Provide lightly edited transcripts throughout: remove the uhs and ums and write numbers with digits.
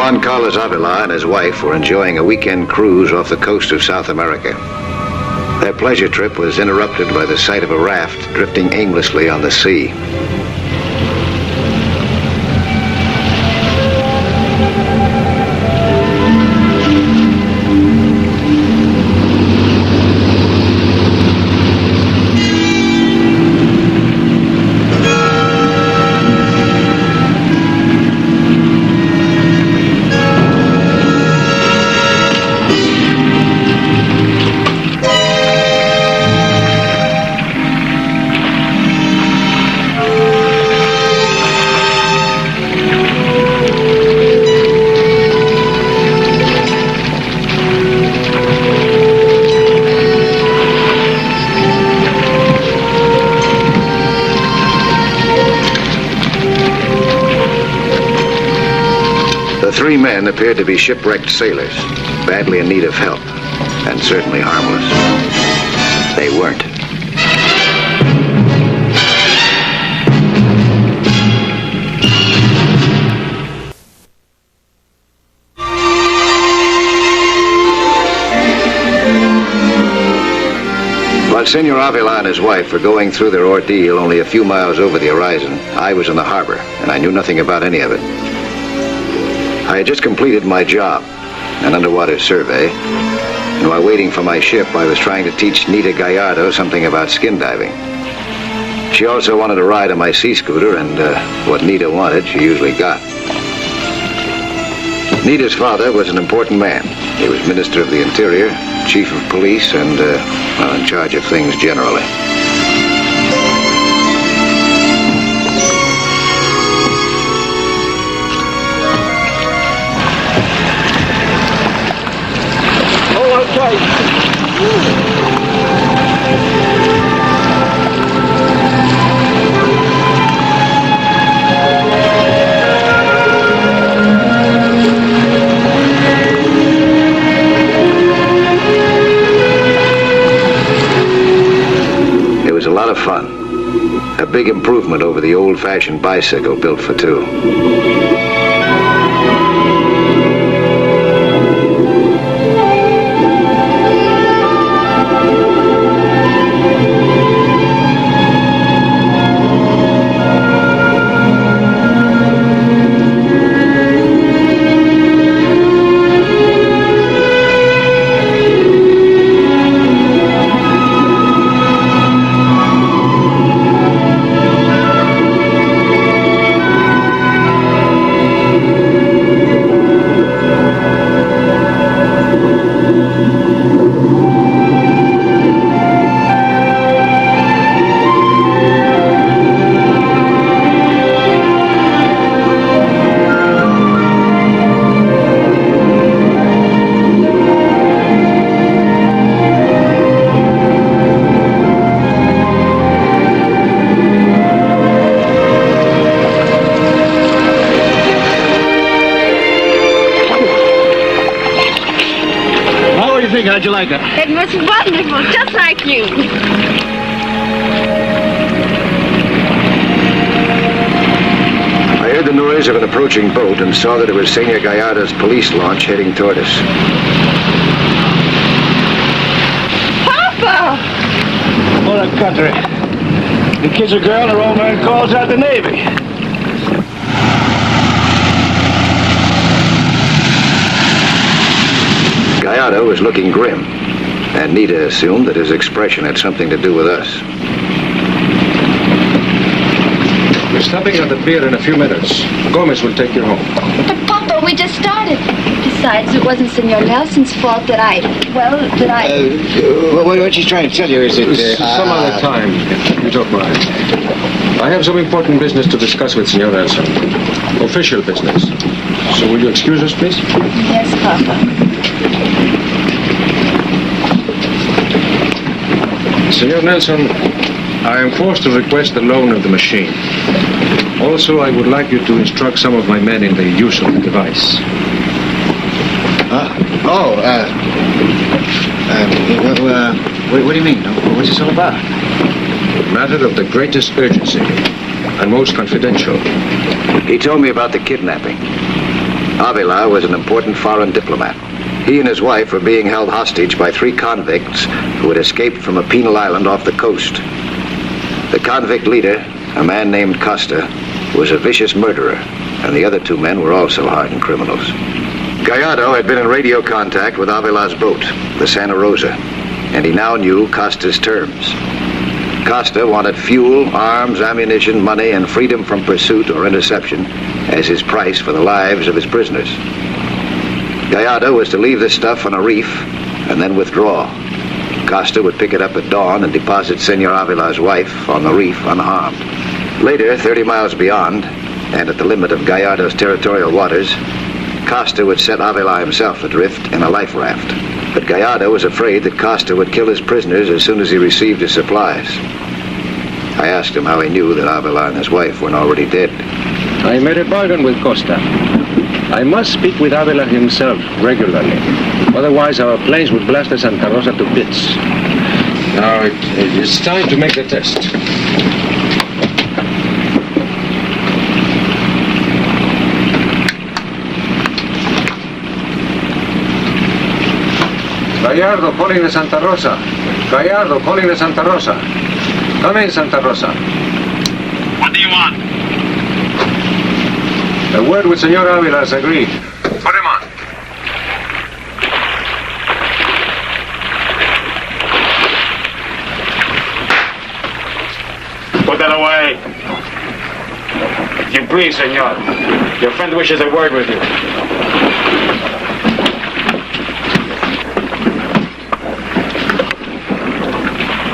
Juan Carlos Avila and his wife were enjoying a weekend cruise off the coast of South America. Their pleasure trip was interrupted by the sight of a raft drifting aimlessly on the sea. The three men appeared to be shipwrecked sailors, badly in need of help, and certainly harmless. They weren't. While Senor Avila and his wife were going through their ordeal only a few miles over the horizon, I was in the harbor, and I knew nothing about any of it. I had just completed my job, an underwater survey, and while waiting for my ship, I was trying to teach Nita Gallardo something about skin diving. She also wanted to ride on my sea scooter, and what Nita wanted, she usually got. Nita's father was an important man. He was Minister of the Interior, Chief of Police, and, well, in charge of things generally. It was a lot of fun. A big improvement over the old-fashioned bicycle built for two. How'd you like it? It was wonderful, just like you. I heard the noise of an approaching boat and saw that it was Senor Gallardo's police launch heading toward us. Papa! What a country. The kid's a girl, her old man calls out the Navy. Gallardo was looking grim, and Nita assumed that his expression had something to do with us. We're stopping at the pier in a few minutes. Gomez will take you home. But Papa, we just started. Besides, it wasn't Senor Nelson's fault that What she's trying to tell you is that... Some other time, if you don't mind. I have some important business to discuss with Senor Nelson. Official business. So will you excuse us, please? Yes, Papa. Senor Nelson, I am forced to request the loan of the machine. Also, I would like you to instruct some of my men in the use of the device. What do you mean? What's this all about? A matter of the greatest urgency and most confidential. He told me about the kidnapping. Avila was an important foreign diplomat. He and his wife were being held hostage by 3 convicts who had escaped from a penal island off the coast. The convict leader, a man named Costa, was a vicious murderer, and the other 2 men were also hardened criminals. Gallardo had been in radio contact with Avila's boat, the Santa Rosa, and he now knew Costa's terms. Costa wanted fuel, arms, ammunition, money, and freedom from pursuit or interception as his price for the lives of his prisoners. Gallardo was to leave the stuff on a reef and then withdraw. Costa would pick it up at dawn and deposit Senor Avila's wife on the reef unharmed. Later, 30 miles beyond, and at the limit of Gallardo's territorial waters, Costa would set Avila himself adrift in a life raft. But Gallardo was afraid that Costa would kill his prisoners as soon as he received his supplies. I asked him how he knew that Avila and his wife weren't already dead. I made a bargain with Costa. I must speak with Avila himself regularly. Otherwise, our planes would blast the Santa Rosa to bits. Now, it's time to make the test. Gallardo calling the Santa Rosa. Gallardo calling the Santa Rosa. Come in, Santa Rosa. What do you want? The word with Senor Avila is agreed. Put him on. Put that away. If you please, senor. Your friend wishes a word with you.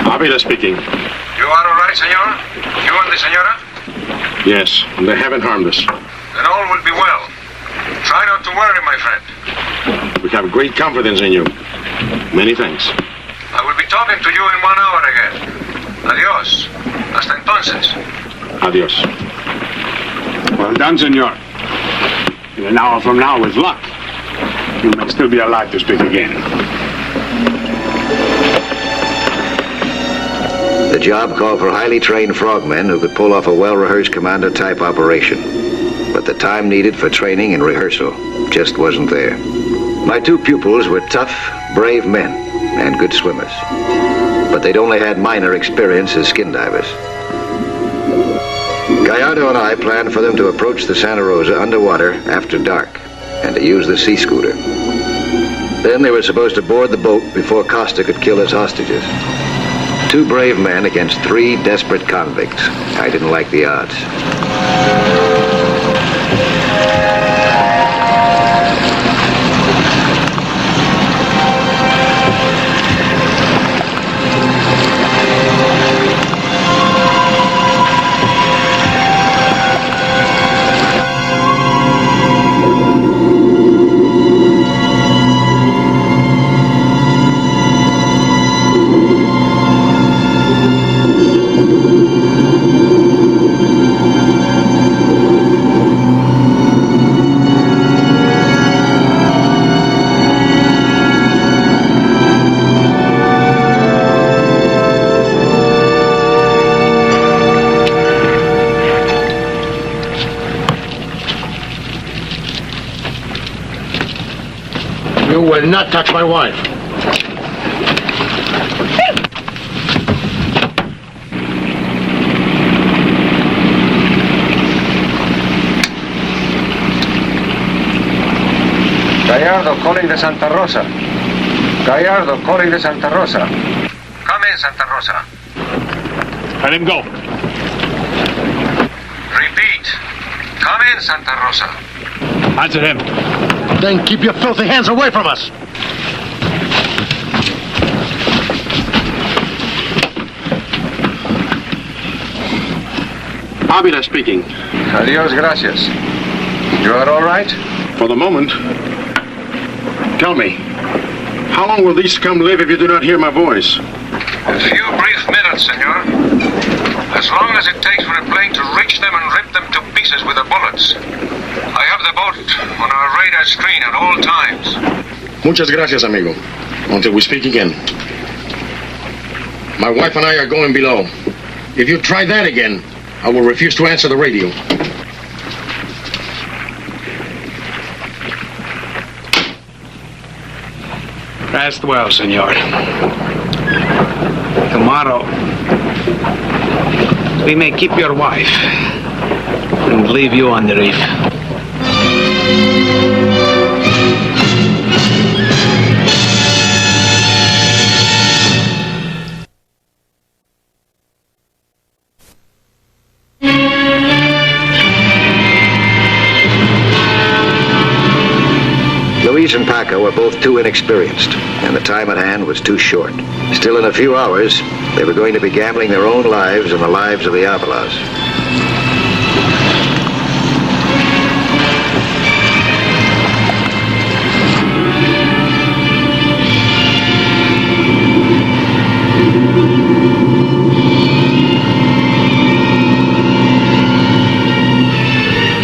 Avila speaking. You are all right, senor? You and the senora? Yes, and they haven't harmed us. Then all will be well. Try not to worry, my friend. We have great confidence in you. Many thanks. I will be talking to you in 1 hour again. Adios. Hasta entonces. Adios. Well done, senor. In an hour from now, with luck, you may still be alive to speak again. The job called for highly trained frogmen who could pull off a well-rehearsed commander-type operation. But the time needed for training and rehearsal just wasn't there. My 2 pupils were tough, brave men and good swimmers. But they'd only had minor experience as skin divers. Gallardo and I planned for them to approach the Santa Rosa underwater after dark and to use the sea scooter. Then they were supposed to board the boat before Costa could kill his hostages. 2 brave men against 3 desperate convicts. I didn't like the odds. You will not touch my wife. Gallardo calling the Santa Rosa. Gallardo calling the Santa Rosa. Come in, Santa Rosa. Let him go. Repeat. Come in, Santa Rosa. Answer him. Then keep your filthy hands away from us. Avila speaking. Adios, gracias. You are all right? For the moment. Tell me, how long will these scum live if you do not hear my voice? A few brief minutes, senor. As long as it takes for a plane to reach them and rip them to pieces with the bullets. I have the boat on our radar screen at all times. Muchas gracias, amigo. Until we speak again. My wife and I are going below. If you try that again, I will refuse to answer the radio. Rest well, senor. Tomorrow, we may keep your wife and leave you on the reef. Luis and Paco were both too inexperienced, and the time at hand was too short. Still, in a few hours, they were going to be gambling their own lives and the lives of the Avalas.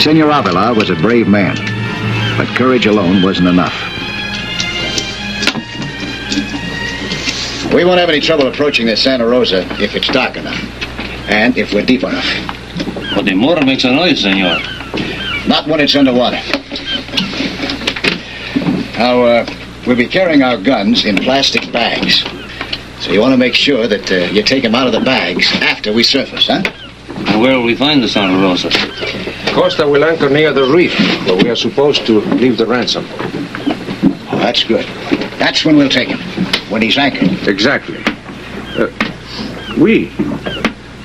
Senor Avila was a brave man, but courage alone wasn't enough. We won't have any trouble approaching the Santa Rosa if it's dark enough. And if we're deep enough. But the motor makes a noise, senor. Not when it's underwater. Now, we'll be carrying our guns in plastic bags. So you want to make sure that you take them out of the bags after we surface, huh? And where will we find the Santa Rosa? Costa will anchor near the reef, where we are supposed to leave the ransom. Oh, that's good. That's when we'll take him. When he's anchored. Exactly.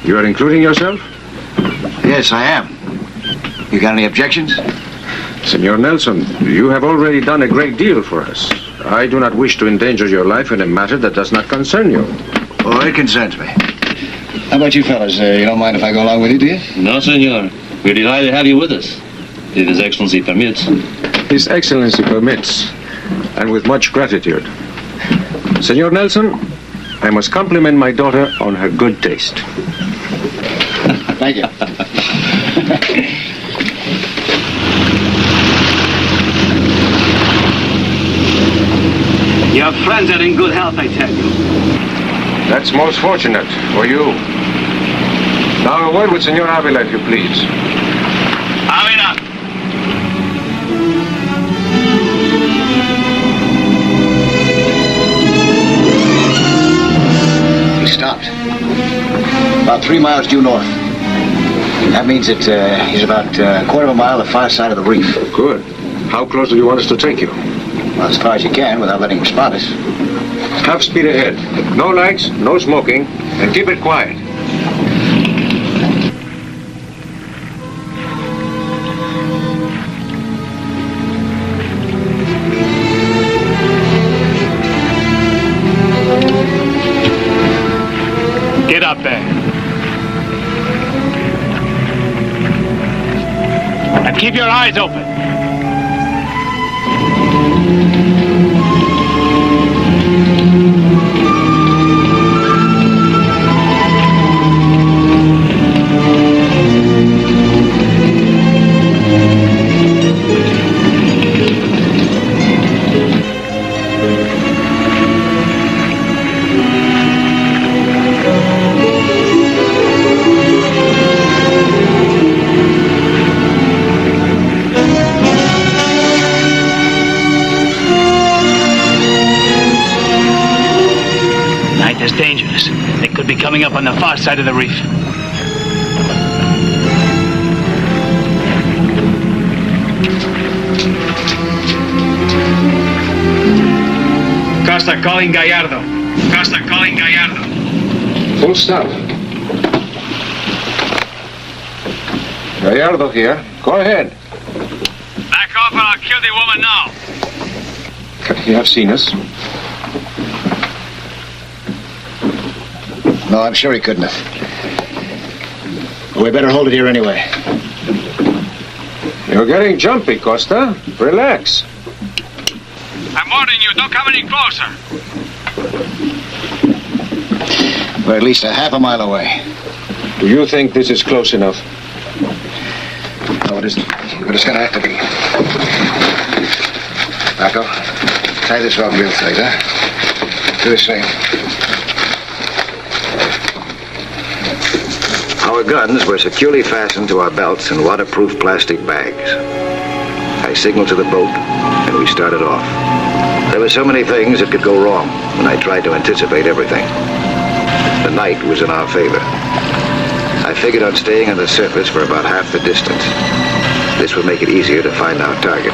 You are including yourself? Yes, I am. You got any objections? Senor Nelson, you have already done a great deal for us. I do not wish to endanger your life in a matter that does not concern you. Oh, it concerns me. How about you fellas? You don't mind if I go along with you, do you? No, senor. We're delighted to have you with us, if His Excellency permits. His Excellency permits, and with much gratitude. Senor Nelson, I must compliment my daughter on her good taste. Thank you. Your friends are in good health, I tell you. That's most fortunate for you. Now a word with Senor Avila, if you please. Avila! He stopped. About 3 miles due north. That means that he's about a quarter of a mile the far side of the reef. Good. How close do you want us to take you? Well, as far as you can without letting him spot us. Half speed ahead. No lights, no smoking, and keep it quiet. Get up there. And keep your eyes open. Is dangerous. They could be coming up on the far side of the reef. Costa calling Gallardo. Costa calling Gallardo. Full stop. Gallardo here. Go ahead. Back off or I'll kill the woman now. Could he have seen us? No, I'm sure he couldn't have. But we better hold it here anyway. You're getting jumpy, Costa. Relax. I'm warning you, don't come any closer. We're at least a half a mile away. Do you think this is close enough? No, it isn't. But it's gonna have to be. Paco, tie this rope real tight, huh? Do the same. Our guns were securely fastened to our belts in waterproof plastic bags. I signaled to the boat, and we started off. There were so many things that could go wrong, and I tried to anticipate everything. The night was in our favor. I figured on staying on the surface for about half the distance. This would make it easier to find our target.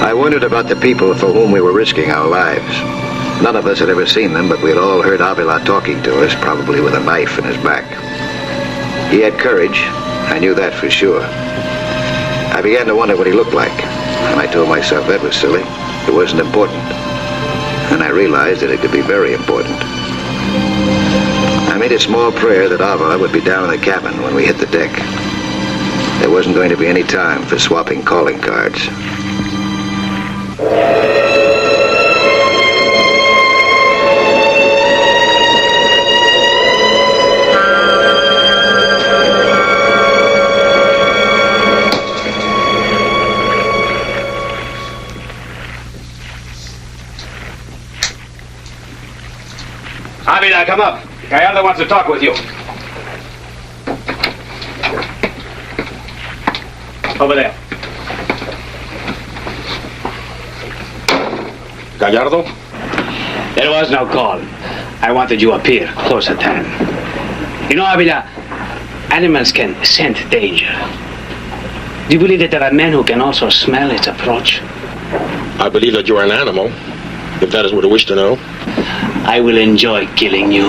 I wondered about the people for whom we were risking our lives. None of us had ever seen them, but we had all heard Avila talking to us, probably with a knife in his back. He had courage. I knew that for sure. I began to wonder what he looked like, and I told myself that was silly. It wasn't important. And I realized that it could be very important. I made a small prayer that Avila would be down in the cabin when we hit the deck. There wasn't going to be any time for swapping calling cards. Avila, come up. Gallardo wants to talk with you. Over there. Gallardo? There was no call. I wanted you up here, close at hand. You know, Avila, animals can scent danger. Do you believe that there are men who can also smell its approach? I believe that you are an animal, if that is what you wish to know. I will enjoy killing you.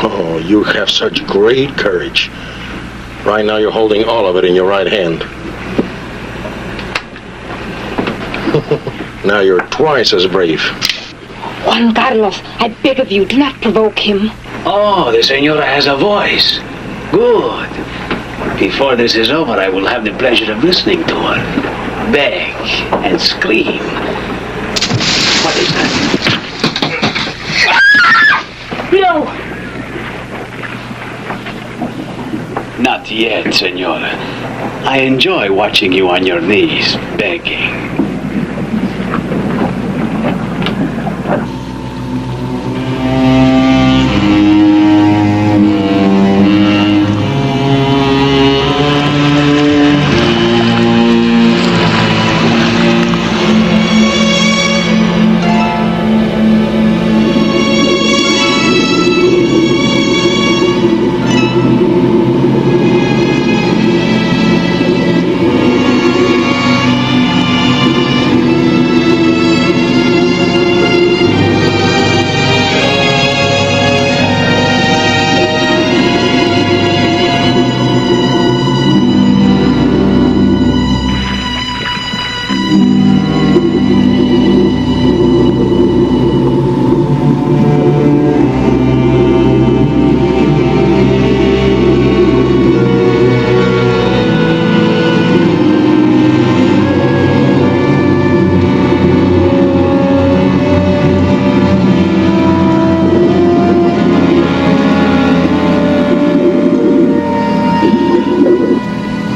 Oh, you have such great courage. Right now you're holding all of it in your right hand. Now you're twice as brave. Juan Carlos, I beg of you, do not provoke him. Oh, the senora has a voice. Good. Before this is over, I will have the pleasure of listening to her. Beg and scream. What is that? No! Not yet, senora. I enjoy watching you on your knees, begging.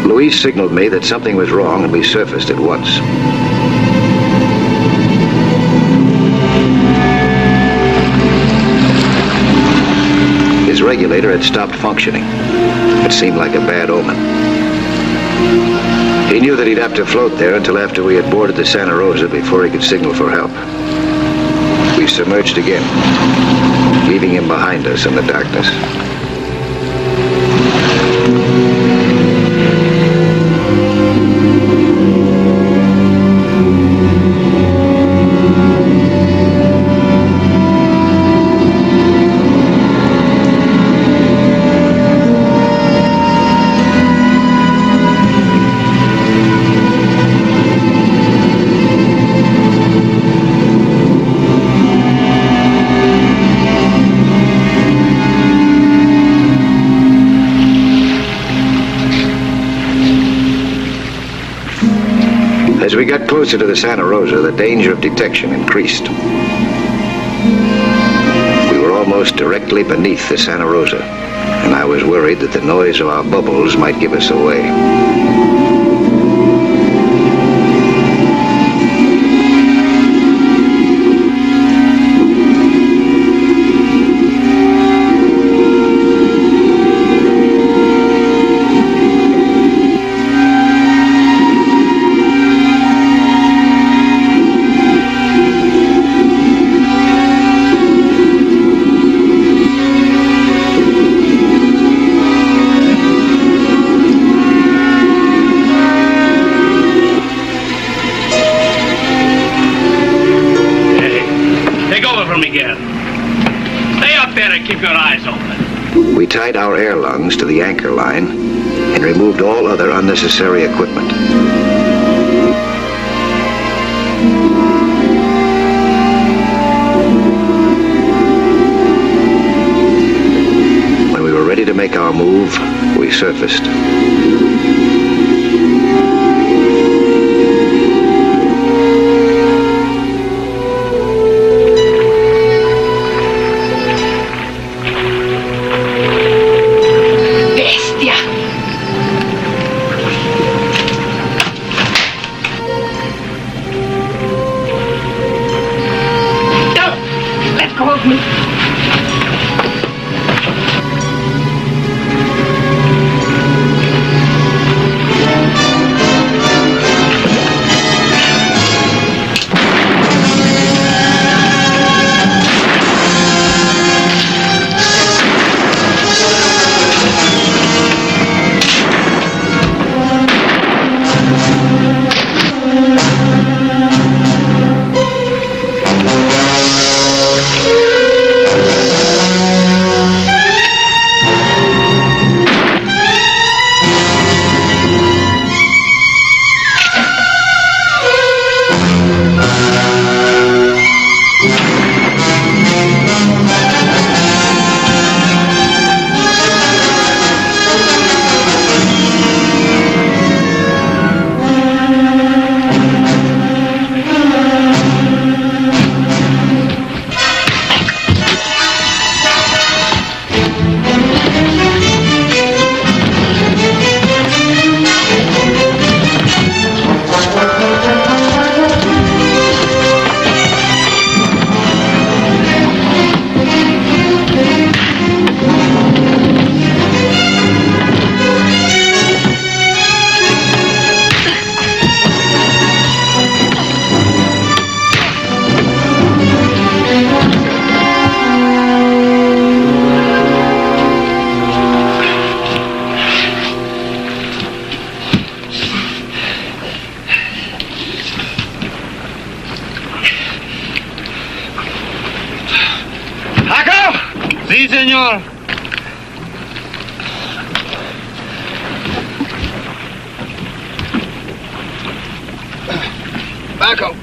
Luis signaled me that something was wrong, and we surfaced at once. His regulator had stopped functioning. It seemed like a bad omen. He knew that he'd have to float there until after we had boarded the Santa Rosa before he could signal for help. We submerged again, leaving him behind us in the darkness. As we got closer to the Santa Rosa, the danger of detection increased. We were almost almost directly beneath the Santa Rosa, and I was worried that the noise of our bubbles might give us away. We tied our air lungs to the anchor line and removed all other unnecessary equipment. When we were ready to make our move, we surfaced. Sí, señor. Baco.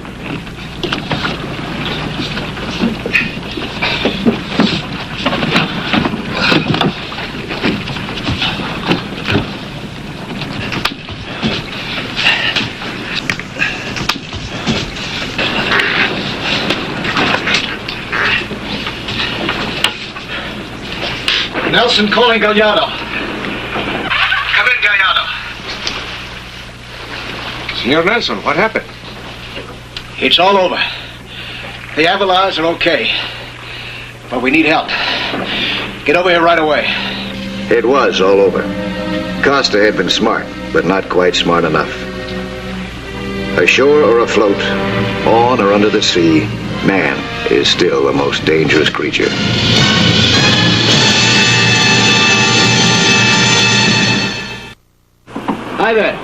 Nelson calling Gallardo. Come in, Gallardo. Senor Nelson, what happened? It's all over. The Avalars are okay. But we need help. Get over here right away. It was all over. Costa had been smart, but not quite smart enough. Ashore or afloat, on or under the sea, man is still the most dangerous creature. Hi there.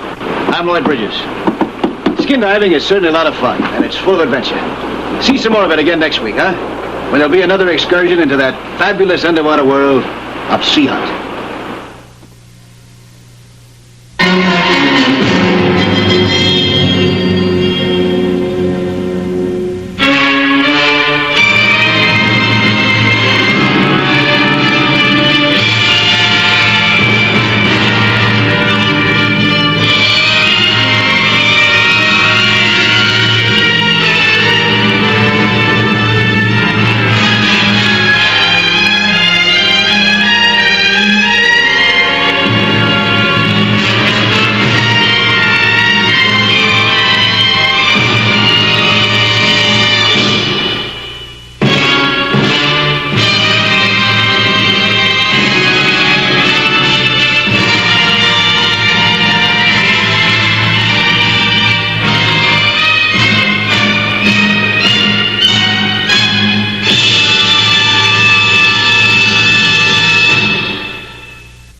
I'm Lloyd Bridges. Skin diving is certainly a lot of fun, and it's full of adventure. See some more of it again next week, huh? When there'll be another excursion into that fabulous underwater world of Sea Hunt.